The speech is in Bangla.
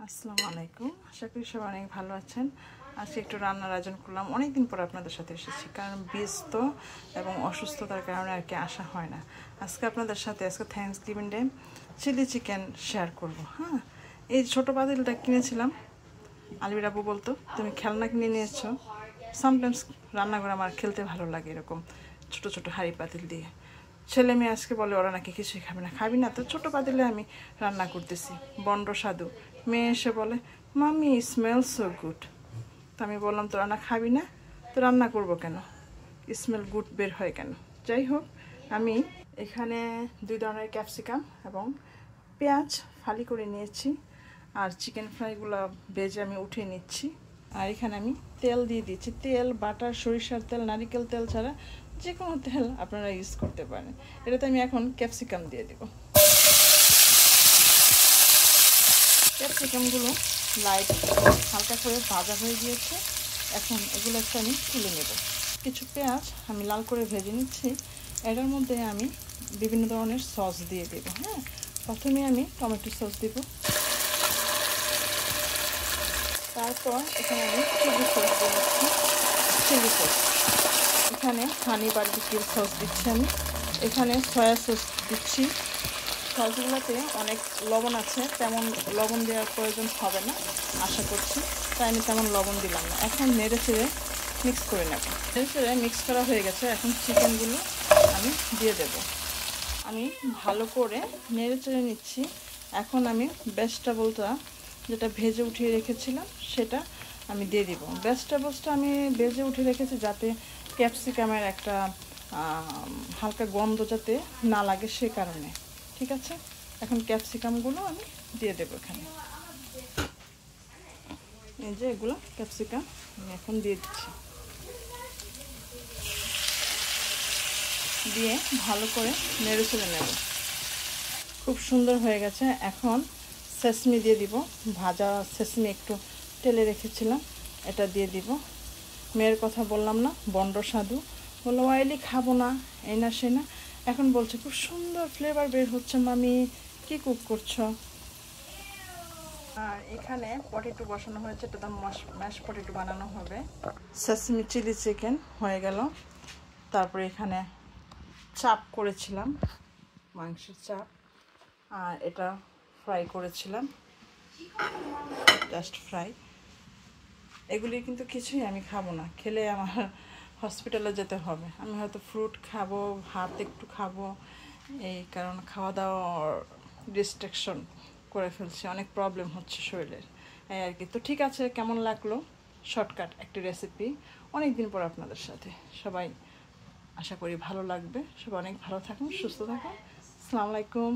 আসসালামু আলাইকুম। আশা করি সবাই অনেক ভালো আছেন। আজকে একটু রান্নার আয়োজন করলাম। অনেক দিন পর আপনাদের সাথে এসেছি, কারণ ব্যস্ত এবং অসুস্থতার কারণে আর কি আসা হয় না। আজকে আপনাদের সাথে Thanksgiving Day chilli chicken share করব। হ্যাঁ, এই ছোটো পাতিলটা কিনেছিলাম। আলবির আপু বলতো তুমি খেলনা কিনে নিয়েছো। সামটাইমস রান্নাঘরে আমার খেলতে ভালো লাগে এরকম ছোটো ছোটো হাঁড়ি পাতিল দিয়ে। ছেলে মেয়ে আজকে বলে ওরা নাকি কিছুই খাবে না। খাবি না তো ছোটো পাতিলে আমি রান্না করতেছি, বন্ড স্বাদু। মেয়ে এসে বলে মাম্মি স্মেল সো গুড। তো আমি বললাম তো রান্না খাবি না তো রান্না করব কেন, স্মেল গুড বের হয় কেন। যাই হোক, আমি এখানে 2 ধরনের ক্যাপসিকাম এবং পেঁয়াজ ফালি করে নিয়েছি, আর চিকেন ফ্রাইগুলো ভেজে আমি উঠিয়ে নিচ্ছি। আর এখানে আমি তেল দিয়ে দিচ্ছি। তেল, বাটার, সরিষার তেল, নারিকেল তেল ছাড়া যে কোনো তেল আপনারা ইউজ করতে পারেন। এটাতে আমি এখন ক্যাপসিকাম দিয়ে দেব। ক্যাপসিকামগুলো লাইট হালকা করে ভাজা হয়ে গিয়েছে। এখন এগুলো একটু আমি তুলে নেব। কিছু পেঁয়াজ আমি লাল করে ভেজে নিচ্ছি। এটার মধ্যে আমি বিভিন্ন ধরনের সস দিয়ে দেব। হ্যাঁ, প্রথমে আমি টমেটো সস দেব, তারপর এখানে আমি চিলি সস দিয়ে দিচ্ছি। চিলি সস, এখানে হানি বারবিকিউ সস দিচ্ছি আমি। এখানে সয়া সস দিচ্ছি। সসগুলোতে অনেক লবণ আছে, তেমন লবণ দেওয়ার প্রয়োজন হবে না আশা করছি, তাই আমি তেমন লবণ দিলাম না। এখন নেড়ে চেড়ে মিক্স করে নেব। নেড়ে চেড়ে মিক্স করা হয়ে গেছে। এখন চিকেনগুলো আমি দিয়ে দেব। আমি ভালো করে নেড়ে চেড়ে নিচ্ছি। এখন আমি ভেজিটেবলটা যেটা ভেজে উঠিয়ে রেখেছিলাম সেটা আমি দিয়ে দিব। ভেজিটেবলসটা আমি ভেজে উঠিয়ে রেখেছি যাতে ক্যাপসিকামের একটা হালকা গন্ধ যাতে না লাগে, সে কারণে। ঠিক আছে, এখন ক্যাপসিকামগুলো আমি দিয়ে দেবো এখানে। এই যে এগুলো ক্যাপসিকাম আমি এখন দিয়ে দিচ্ছি। দিয়ে ভালো করে নেড়ে চেড়ে নেব। খুব সুন্দর হয়ে গেছে। এখন সেসমি দিয়ে দিব। ভাজা সেসমি একটু তেলে রেখেছিলাম, এটা দিয়ে দিব। মেয়ের কথা বললাম না, বন্ড স্বাদু, বললো অয়েলি খাবো না, এই না সে না। এখন বলছে খুব সুন্দর ফ্লেভার বের হচ্ছে, মামি কি কুক করছো। আর এখানে পটেটো বসানো হয়েছে, এটা তো ম্যাশ পটেটো বানানো হবে। সেসমি চিলি চিকেন হয়ে গেল। তারপরে এখানে চাপ করেছিলাম, মাংসের চাপ, আর এটা ফ্রাই করেছিলাম, জাস্ট ফ্রাই। এগুলি কিন্তু কিছুই আমি খাবো না, খেলে আমার হসপিটালে যেতে হবে। আমি হয়তো ফ্রুট খাবো, ভাত একটু খাবো, এই কারণ খাওয়া দাওয়ার রেস্ট্রিকশন করে ফেলছি, অনেক প্রবলেম হচ্ছে শরীরের, এই আর কি। তো ঠিক আছে, কেমন লাগলো শর্টকাট একটি রেসিপি অনেক দিন পর আপনাদের সাথে। সবাই আশা করি ভালো লাগবে। সবাই অনেক ভালো থাকুন, সুস্থ থাকুন। আসসালামু আলাইকুম।